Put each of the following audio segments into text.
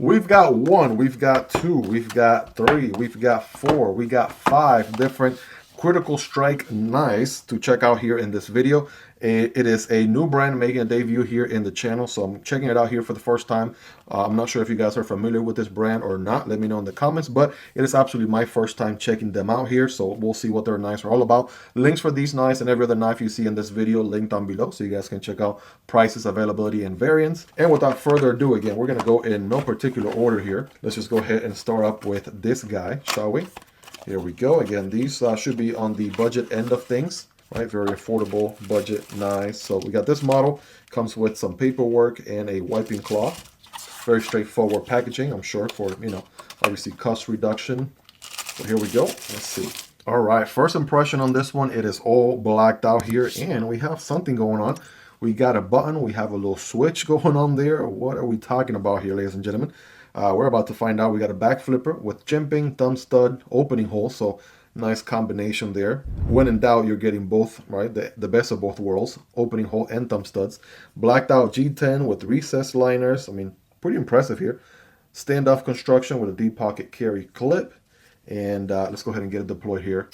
We've got 1, we've got 2, we've got 3, we've got 4, we got 5 different Critical Strike knives to check out here in this video. It is a new brand making a debut here in the channel, so I'm checking it out here for the first time. I'm not sure if you guys are familiar with this brand or not. Let me know in the comments, but it is absolutely my first time checking them out here, so we'll see what their knives are all about. Links for these knives and every other knife you see in this video linked down below, so you guys can check out prices, availability, and variants. And without further ado, again, we're going to go in no particular order here. Let's just go ahead and start up with this guy, shall we? Here we go. Again, these should be on the budget end of things, right? Very affordable budget knives. So we got this model, comes with some paperwork and a wiping cloth. Very straightforward packaging, I'm sure, for, you know, obviously cost reduction. So here we go. Let's see. All right, first impression on this one, it is all blacked out here, and we have something going on. We got a button, we have a little switch going on there. What are we talking about here, ladies and gentlemen? We're about to find out. We got a back flipper with jimping, thumb stud, opening hole, so nice combination there. When in doubt, you're getting both, right? The best of both worlds, opening hole and thumb studs. Blacked out G10 with recessed liners. I mean, pretty impressive here. Standoff construction with a deep pocket carry clip. And let's go ahead and get it deployed here.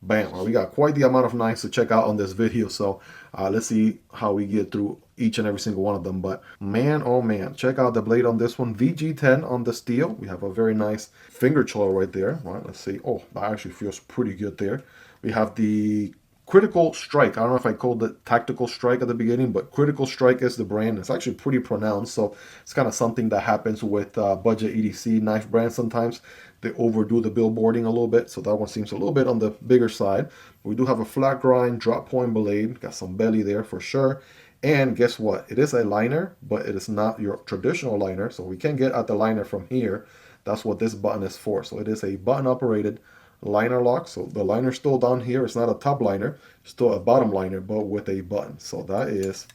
Bam. Well, we got quite the amount of knives to check out on this video, so let's see how we get through each and every single one of them. But man, oh man, check out the blade on this one. VG10 on the steel. We have a very nice finger choil right there. All right, let's see. Oh, that actually feels pretty good there. We have the Critical Strike. I don't know if I called it Tactical Strike at the beginning, but Critical Strike is the brand. It's actually pretty pronounced, so it's kind of something that happens with budget EDC knife brands sometimes. They overdo the billboarding a little bit, so that one seems a little bit on the bigger side. We do have a flat grind drop point blade. Got some belly there for sure. And guess what? It is a liner, but it is not your traditional liner, so we can get at the liner from here. That's what this button is for. So it is a button operated liner lock. So the liner's still down here. It's not a top liner, still a bottom liner, but with a button. So that is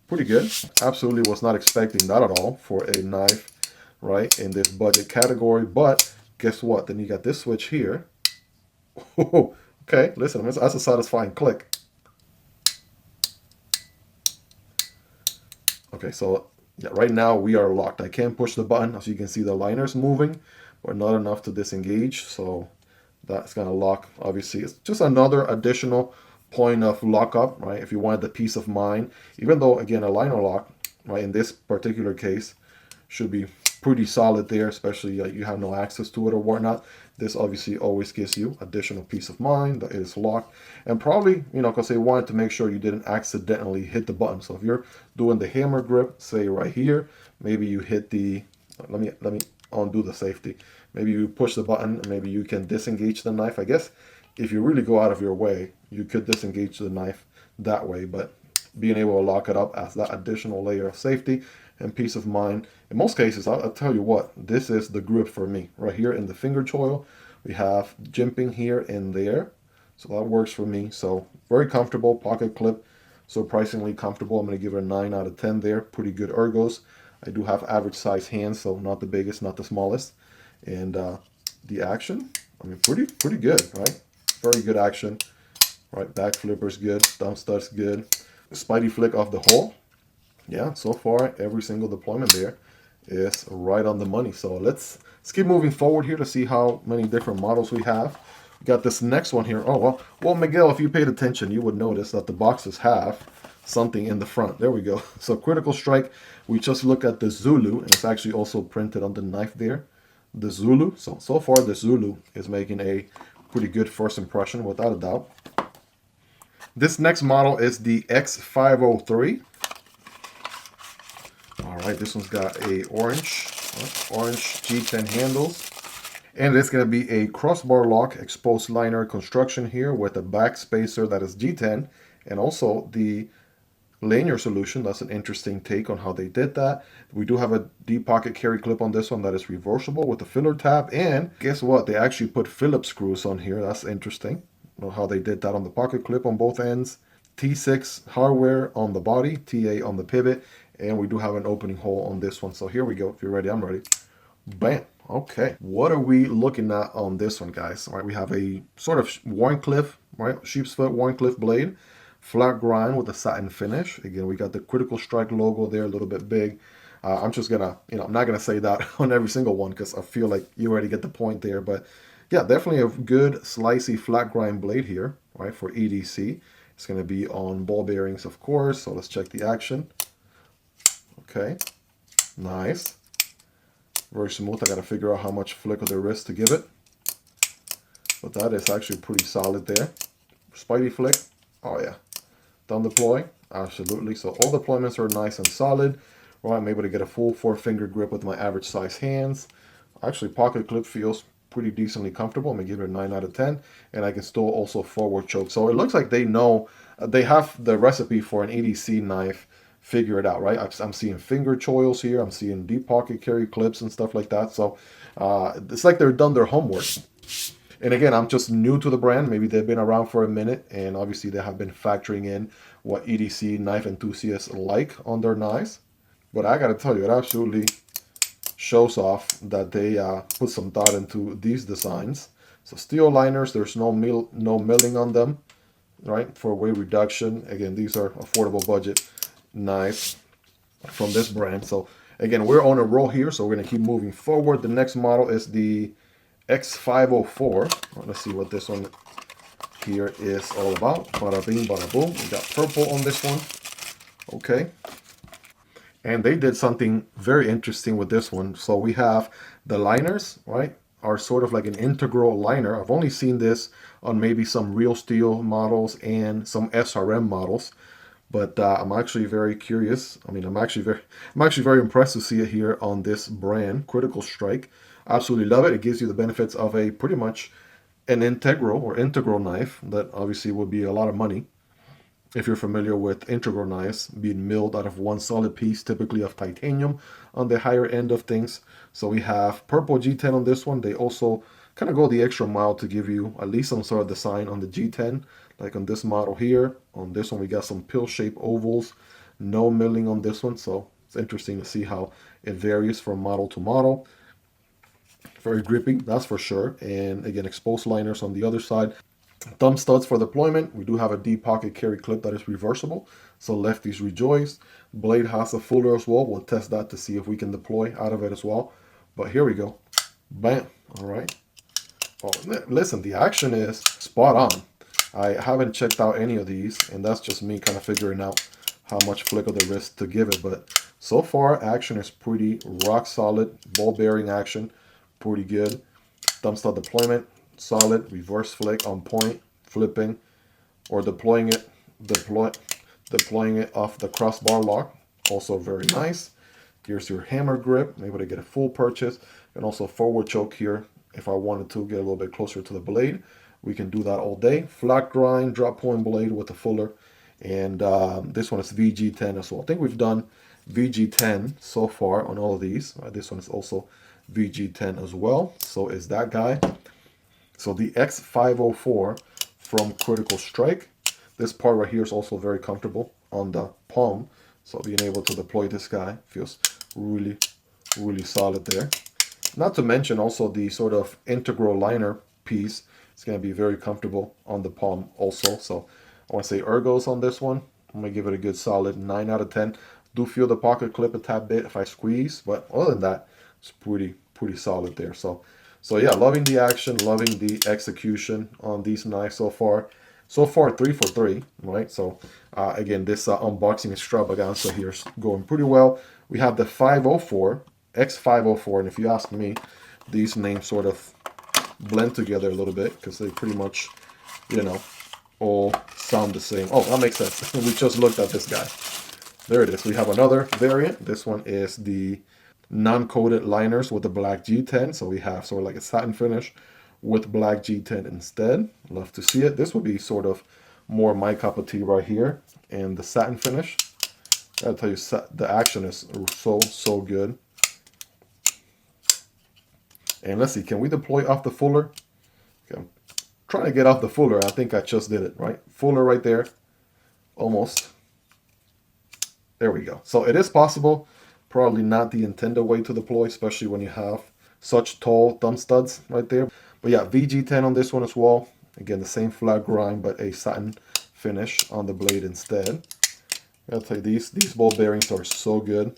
pretty good. Absolutely was not expecting that at all for a knife, right, in this budget category. But guess what? Then you got this switch here. Okay, listen, that's a satisfying click. Okay, so yeah, right now we are locked. I can't push the button. As you can see, the liner's moving, but not enough to disengage. So that's going to lock. Obviously, it's just another additional point of lockup, right? If you wanted the peace of mind, even though, again, a liner lock, right, in this particular case, should be pretty solid there, especially you have no access to it or whatnot. This obviously always gives you additional peace of mind that it is locked, and probably, you know, because they wanted to make sure you didn't accidentally hit the button. So if you're doing the hammer grip, say right here, maybe you hit the, let me undo the safety. Maybe you push the button, and maybe you can disengage the knife. I guess if you really go out of your way, you could disengage the knife that way, but being able to lock it up as that additional layer of safety and peace of mind. In most cases, I'll tell you what, this is the grip for me. Right here in the finger choil, we have jimping here and there. So that works for me. So very comfortable, pocket clip, surprisingly comfortable. I'm going to give it a 9 out of 10 there. Pretty good ergos. I do have average size hands, so not the biggest, not the smallest. And the action, I mean, pretty good, right? Very good action. Right, back flipper's good, thumb stud's good. Spidey flick off the hole. Yeah, so far every single deployment there is right on the money. So let's keep moving forward here to see how many different models we have. We got this next one here. Oh, well, Miguel, if you paid attention, you would notice that the boxes have something in the front. There we go. So Critical Strike, we just look at the Zulu, and it's actually also printed on the knife there, the Zulu. So far the Zulu is making a pretty good first impression, without a doubt. This next model is the X503. All right, this one's got a orange G10 handles. And it's going to be a crossbar lock exposed liner construction here with a back spacer that is G10. And also the lanyard solution. That's an interesting take on how they did that. We do have a deep pocket carry clip on this one that is reversible with a filler tab. And guess what? They actually put Phillips screws on here. That's interesting. Know how they did that on the pocket clip on both ends. T6 hardware on the body, TA on the pivot, and we do have an opening hole on this one. So here we go. If you're ready, I'm ready. Bam. Okay. What are we looking at on this one, guys? All right, we have a sort of Warncliffe, right? Sheep's foot Warncliffe blade, flat grind with a satin finish. Again, we got the Critical Strike logo there, a little bit big. I'm just gonna, I'm not gonna say that on every single one because I feel like you already get the point there. But yeah, definitely a good slicey flat grind blade here, right, for EDC. It's gonna be on ball bearings, of course. So let's check the action. Okay, nice, very smooth. I gotta figure out how much flick of the wrist to give it, but that is actually pretty solid there. Spidey flick, oh yeah. Thumb deploy, absolutely. So all deployments are nice and solid. Right, I'm able to get a full 4-finger grip with my average size hands. Actually, pocket clip feels pretty decently comfortable. I'm gonna give it a 9 out of 10, and I can still also forward choke. So it looks like they know, they have the recipe for an EDC knife figured out, right? I'm seeing finger choils here. I'm seeing deep pocket carry clips and stuff like that. So it's like they've done their homework. And again, I'm just new to the brand. Maybe they've been around for a minute, and obviously they have been factoring in what EDC knife enthusiasts like on their knives. But I gotta tell you, it absolutely shows off that they put some thought into these designs. So steel liners, there's no milling on them, right? For weight reduction. Again, these are affordable budget knives from this brand. So again, we're on a roll here, so we're gonna keep moving forward. The next model is the X504. Let's see what this one here is all about. Bada bing, bada boom. We got purple on this one. Okay. And they did something very interesting with this one. So we have the liners, right, are sort of like an integral liner. I've only seen this on maybe some real steel models and some SRM models. But I'm actually very curious. I mean, I'm actually very impressed to see it here on this brand, Critical Strike. Absolutely love it. It gives you the benefits of a pretty much an integral knife that obviously would be a lot of money if you're familiar with integral knives being milled out of one solid piece, typically of titanium on the higher end of things. So we have purple G10 on this one. They also kind of go the extra mile to give you at least some sort of design on the G10, like on this model here. On this one, we got some pill-shaped ovals, no milling on this one. So it's interesting to see how it varies from model to model. Very grippy, that's for sure. And again, exposed liners on the other side. Thumb studs for deployment. We do have a deep pocket carry clip that is reversible, so lefties rejoice. Blade has a fuller as well. We'll test that to see if we can deploy out of it as well. But here we go. Bam. All right. Oh, listen, the action is spot on. I haven't checked out any of these, and that's just me kind of figuring out how much flick of the wrist to give it. But so far, action is pretty rock solid. Ball bearing action, pretty good. Thumb stud deployment, solid. Reverse flick on point, flipping or deploying it off the crossbar lock, also very nice. Here's your hammer grip. I'm able to get a full purchase, and also forward choke here if I wanted to get a little bit closer to the blade. We can do that all day. Flat grind drop point blade with a fuller, and this one is VG10 as well. I think we've done VG10 so far on all of these. This one is also VG10 as well, so is that guy. So the X504 from Critical Strike. This part right here is also very comfortable on the palm. So being able to deploy this guy feels really, really solid there. Not to mention also the sort of integral liner piece. It's going to be very comfortable on the palm also. So I want to say ergos on this one. I'm going to give it a good solid 9 out of 10. Do feel the pocket clip a tad bit if I squeeze, but other than that, it's pretty solid there. So yeah, loving the action, loving the execution on these knives so far. So far, 3 for 3, right? So again, this unboxing extravaganza here is going pretty well. We have the 504, X504, and if you ask me, these names sort of blend together a little bit because they pretty much, all sound the same. Oh, that makes sense. We just looked at this guy. There it is. We have another variant. This one is the non-coated liners with the black G10. So we have sort of like a satin finish with black G10 instead. Love to see it. This would be sort of more my cup of tea right here. And the satin finish, I gotta tell you, the action is so good. And let's see, can we deploy off the fuller? Okay, I'm trying to get off the fuller. I think I just did it, right? Fuller right there, almost. There we go. So it is possible. Probably not the intended way to deploy, especially when you have such tall thumb studs right there. But yeah, VG10 on this one as well. Again, the same flat grind, but a satin finish on the blade instead. I gotta tell you, these ball bearings are so good.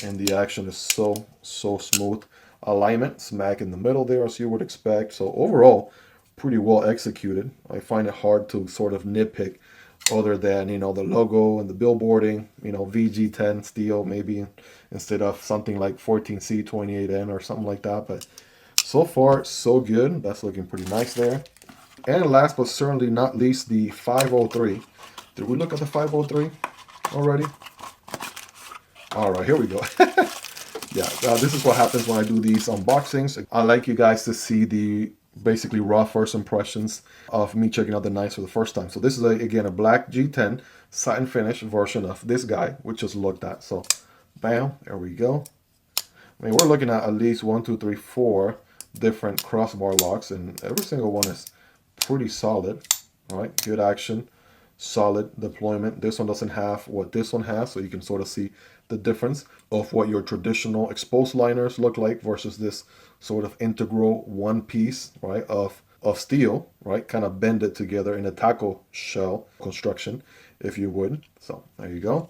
and the action is so smooth. Alignment smack in the middle there, as you would expect. So overall, pretty well executed. I find it hard to sort of nitpick other than, you know, the logo and the billboarding, you know, VG10 steel maybe instead of something like 14C28N or something like that. But so far, so good. That's looking pretty nice there. And last but certainly not least, the 503. Did we look at the 503 already? All right, here we go. Yeah, this is what happens when I do these unboxings. I like you guys to see the basically raw first impressions of me checking out the knives for the first time. So this is, again, a black G10 satin finish version of this guy, we just looked at. So, bam, there we go. I mean, we're looking at least 1, 2, 3, 4 different crossbar locks, and every single one is pretty solid. All right, good action, solid deployment. This one doesn't have what this one has, so you can sort of see the difference of what your traditional exposed liners look like versus this sort of integral one piece, right, of steel, right, kind of bended together in a taco shell construction, if you would. So there you go.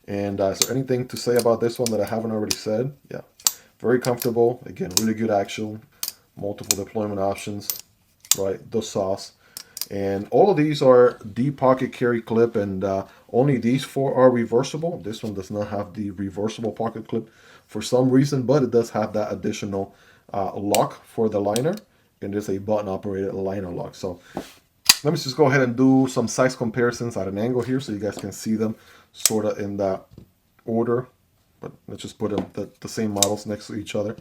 And is there anything to say about this one that I haven't already said? Yeah, very comfortable. Again, really good action, multiple deployment options, right, the sauce. And all of these are deep pocket carry clip, and only these 4 are reversible. This one does not have the reversible pocket clip for some reason, but it does have that additional lock for the liner, and there's a button operated liner lock. So let me just go ahead and do some size comparisons at an angle here so you guys can see them sort of in that order. But let's just put them the same models next to each other.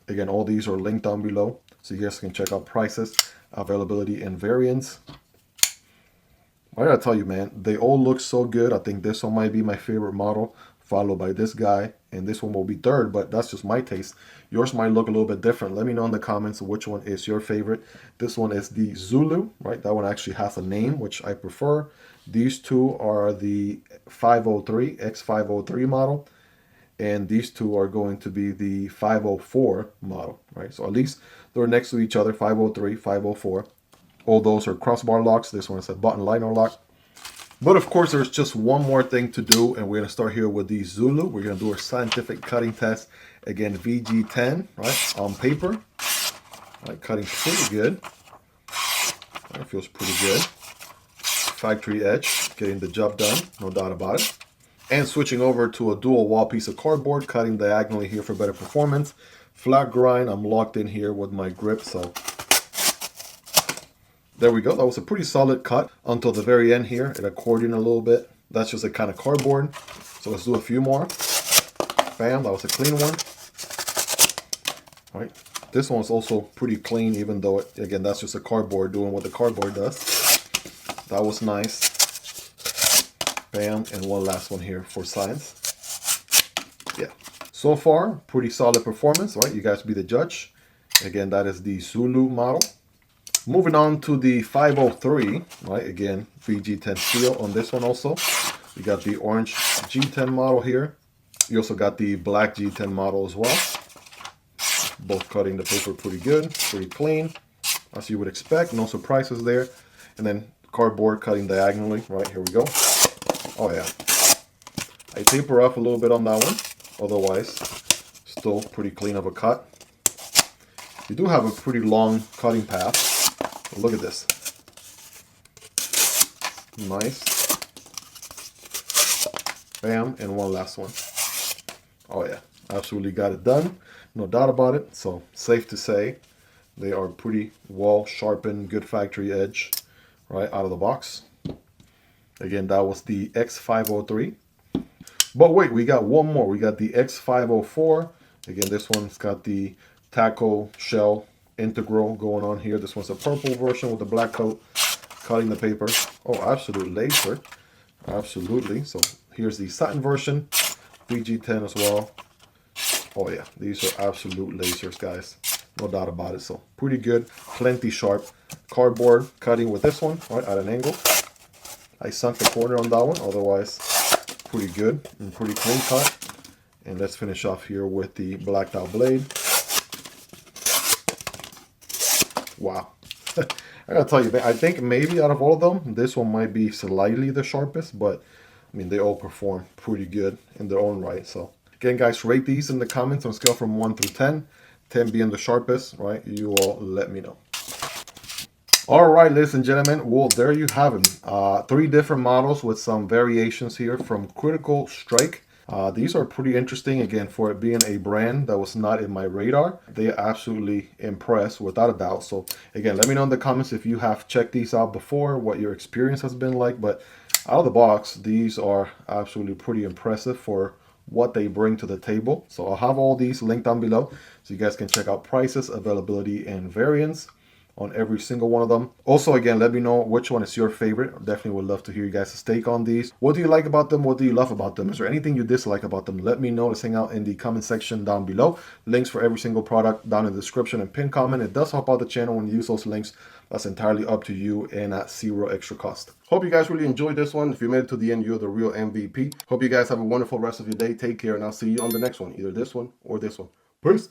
Again, all these are linked down below so you guys can check out prices, availability, and variants. I gotta tell you, man, they all look so good. I think this one might be my favorite model, followed by this guy, and this one will be third, but that's just my taste. Yours might look a little bit different. Let me know in the comments which one is your favorite. This one is the Zulu, right? That one actually has a name, which I prefer. These two are the 503, X503 model, and these two are going to be the 504 model, right? So at least they're next to each other, 503, 504. All those are crossbar locks. This one is a button liner lock. But of course, there's just one more thing to do, and we're gonna start here with the Zulu. We're gonna do a scientific cutting test. Again, VG10, right, on paper. Right, cutting pretty good. That feels pretty good. Factory edge, getting the job done, no doubt about it. And switching over to a dual wall piece of cardboard, cutting diagonally here for better performance. Flat grind, I'm locked in here with my grip, so there we go. That was a pretty solid cut until the very end here. It accordioned a little bit. That's just a kind of cardboard. So let's do a few more. Bam, that was a clean one. All right. This one's also pretty clean, even though, again, that's just a cardboard doing what the cardboard does. That was nice. Bam, and one last one here for science. Yeah. So far, pretty solid performance, right? You guys be the judge. Again, that is the Zulu model. Moving on to the 503, right? Again, VG10 steel on this one also. You got the orange G10 model here. You also got the black G10 model as well. Both cutting the paper pretty good, pretty clean, as you would expect. No surprises there. And then cardboard cutting diagonally, right? Here we go. Oh yeah. I taper off a little bit on that one. Otherwise, still pretty clean of a cut. You do have a pretty long cutting path. Look at this. Nice. Bam, and one last one. Oh yeah, absolutely got it done. No doubt about it. So safe to say they are pretty well sharpened, good factory edge, right out of the box. Again, that was the X503. But wait, we got one more. We got the X504. Again, this one's got the taco shell integral going on here. This one's a purple version with the black coat, cutting the paper. Oh, absolute laser. Absolutely. So here's the satin version, VG10 as well. Oh yeah, these are absolute lasers, guys. No doubt about it. So pretty good, plenty sharp. Cardboard cutting with this one, right at an angle. I sunk the corner on that one, otherwise pretty good and pretty clean cut. And let's finish off here with the blacked out blade. Wow. I gotta tell you, I think maybe out of all of them, this one might be slightly the sharpest, but I mean, they all perform pretty good in their own right. So Again, guys, rate these in the comments on a scale from 1 through 10. 10 being the sharpest, right? You all let me know. All right, ladies and gentlemen, well, there you have it. 3 different models with some variations here from Critical Strike. These are pretty interesting, again, for it being a brand that was not in my radar. They absolutely impress, without a doubt. So, again, let me know in the comments if you have checked these out before, what your experience has been like. But out of the box, these are absolutely pretty impressive for what they bring to the table. So I'll have all these linked down below so you guys can check out prices, availability, and variants on every single one of them. Also, again, let me know which one is your favorite. I definitely would love to hear you guys' take on these. What do you like about them? What do you love about them? Is there anything you dislike about them? Let me know. Let's hang out in the comment section down below. Links for every single product down in the description and pinned comment. It does help out the channel when you use those links. That's entirely up to you and at 0 extra cost. Hope you guys really enjoyed this one. If you made it to the end, you're the real MVP. Hope you guys have a wonderful rest of your day. Take care, and I'll see you on the next one. Either this one or this one. Peace.